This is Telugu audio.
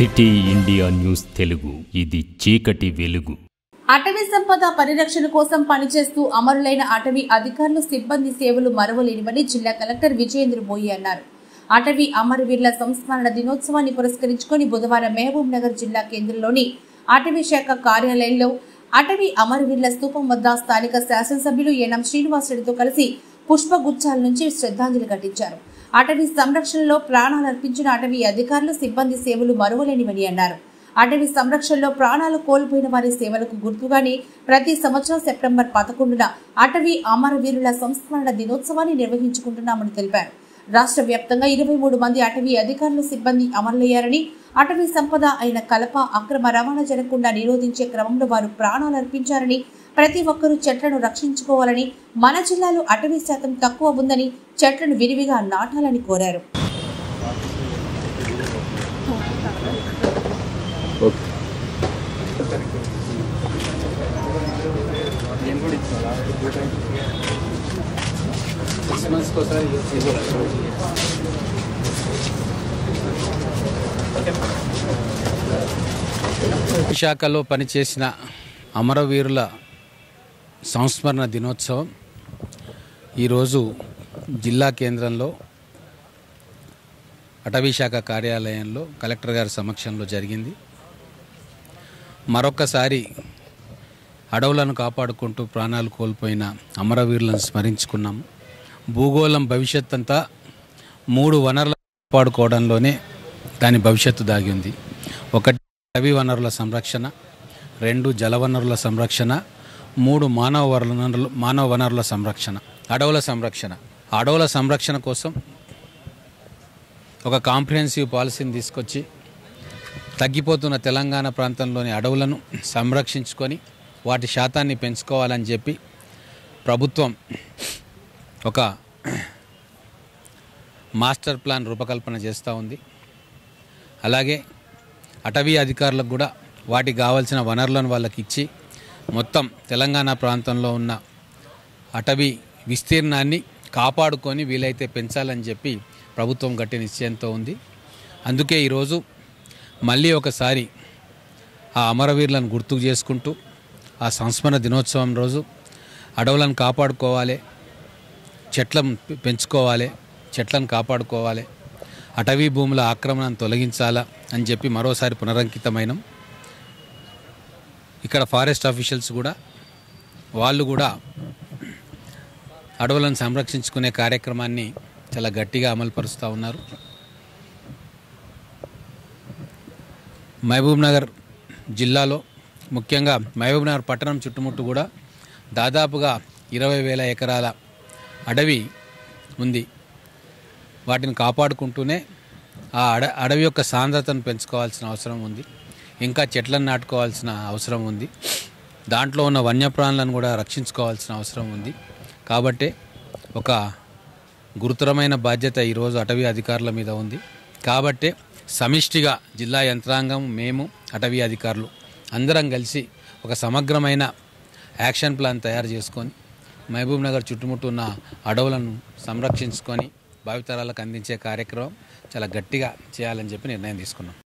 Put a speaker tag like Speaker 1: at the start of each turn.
Speaker 1: సిటీ ఇండియా న్యూస్ తెలుగు, ఇది చీకటి వెలుగు.
Speaker 2: అటవీ సంపద పరిరక్షణ కోసం పనిచేస్తూ అమరులైన అటవీ అధికారులు సిబ్బంది సేవలు మరవలేనివని జిల్లా కలెక్టర్ విజయేంద్ర బోయి అన్నారు. అటవీ అమరవీరుల సంస్మరణ దినోత్సవాన్ని పురస్కరించుకొని బుధవారం మహబూబ్ నగర్ జిల్లా కేంద్రంలోని అటవీ శాఖ కార్యాలయంలో అటవీ అమరవీరుల స్తూపం వద్ద స్థానిక శాసనసభ్యులు ఎన్ఎం శ్రీనివాసరెడ్డితో కలిసి పుష్పగుచ్చాల నుంచి శ్రద్ధాంజలి ఘటించారు. అటవీ సంరక్షణలో ప్రాణాలు అర్పించిన అటవీ అధికారులు సిబ్బంది సేవలు మరువలేనివని అన్నారు. అటవీ సంరక్షణలో ప్రాణాలు కోల్పోయిన వారి సేవలకు గుర్తుగానే ప్రతి సంవత్సరం సెప్టెంబర్ 11న అటవీ అమరవీరుల సంస్మరణ దినోత్సవాన్ని నిర్వహించుకుంటున్నామని తెలిపారు. రాష్ట్ర వ్యాప్తంగా 23 మంది అటవీ అధికారులు సిబ్బంది అమరులయ్యారని, అటవీ సంపద అయిన కలప అక్రమ రవాణా జరగకుండా నిరోధించే క్రమంలో వారు ప్రాణాలు అర్పించారని, ప్రతి ఒక్కరూ చెట్లను రక్షించుకోవాలని, మన జిల్లాలో అటవీ శాతం తక్కువ ఉందని చెట్లను విరివిగా నాటాలని కోరారు.
Speaker 3: శాఖలో పనిచేసిన అమరవీరుల సంస్మరణ దినోత్సవం ఈరోజు జిల్లా కేంద్రంలో అటవీ శాఖ కార్యాలయంలో కలెక్టర్ గారి సమక్షంలో జరిగింది. మరొకసారి అడవులను కాపాడుకుంటూ ప్రాణాలు కోల్పోయిన అమరవీరులను స్మరించుకున్నాము. భూగోళం భవిష్యత్ అంతా 3 వనరులను కాపాడుకోవడంలోనే దాని భవిష్యత్తు దాగి ఉంది. 1 అటవీ వనరుల సంరక్షణ, 2 జల వనరుల సంరక్షణ, 3 మానవ వనరుల సంరక్షణ, అడవుల సంరక్షణ కోసం ఒక కాంప్రిహెన్సివ్ పాలసీని తీసుకొచ్చి తగ్గిపోతున్న తెలంగాణ ప్రాంతంలోని అడవులను సంరక్షించుకొని వాటి శాతాన్ని పెంచుకోవాలని చెప్పి ప్రభుత్వం ఒక మాస్టర్ ప్లాన్ రూపకల్పన చేస్తూ ఉంది. అలాగే అటవీ అధికారులకు కూడా వాటికి కావాల్సిన వనరులను వాళ్ళకి ఇచ్చి మొత్తం తెలంగాణ ప్రాంతంలో ఉన్న అటవీ విస్తీర్ణాన్ని కాపాడుకొని వీలైతే పెంచాలని చెప్పి ప్రభుత్వం గట్టి నిశ్చయంతో ఉంది. అందుకే ఈరోజు మళ్ళీ ఒకసారి ఆ అమరవీరులను గుర్తుకు చేసుకుంటూ ఆ సంస్మరణ దినోత్సవం రోజు అడవులను కాపాడుకోవాలి, చెట్లను పెంచుకోవాలి, చెట్లను కాపాడుకోవాలి, అటవీ భూముల ఆక్రమణను తొలగించాలా అని చెప్పి మరోసారి పునరంకితమైనం. ఇక్కడ ఫారెస్ట్ ఆఫీషియల్స్ కూడా వాళ్ళు కూడా అడవులను సంరక్షించుకునే కార్యక్రమాన్ని చాలా గట్టిగా అమలుపరుస్తూ ఉన్నారు. మహబూబ్ నగర్ జిల్లాలో ముఖ్యంగా మహబూబ్ నగర్ పట్టణం చుట్టుముట్టు కూడా దాదాపుగా 20,000 ఎకరాల అడవి ఉంది. వాటిని కాపాడుకుంటూనే ఆ అడవి యొక్క సాంద్రతను పెంచుకోవాల్సిన అవసరం ఉంది. ఇంకా చెట్లను నాటుకోవాల్సిన అవసరం ఉంది. దాంట్లో ఉన్న వన్యప్రాణులను కూడా రక్షించుకోవాల్సిన అవసరం ఉంది. కాబట్టి ఒక గురుతరమైన బాధ్యత ఈరోజు అటవీ అధికారుల మీద ఉంది. కాబట్టి సమిష్టిగా జిల్లా యంత్రాంగం, మేము అటవీ అధికారులు అందరం కలిసి ఒక సమగ్రమైన యాక్షన్ ప్లాన్ తయారు చేసుకొని మహబూబ్ నగర్ చుట్టుముట్టు ఉన్న అడవులను సంరక్షించుకొని భావితరాలకు అందించే కార్యక్రమం చాలా గట్టిగా చేయాలని చెప్పి నిర్ణయం తీసుకున్నాం.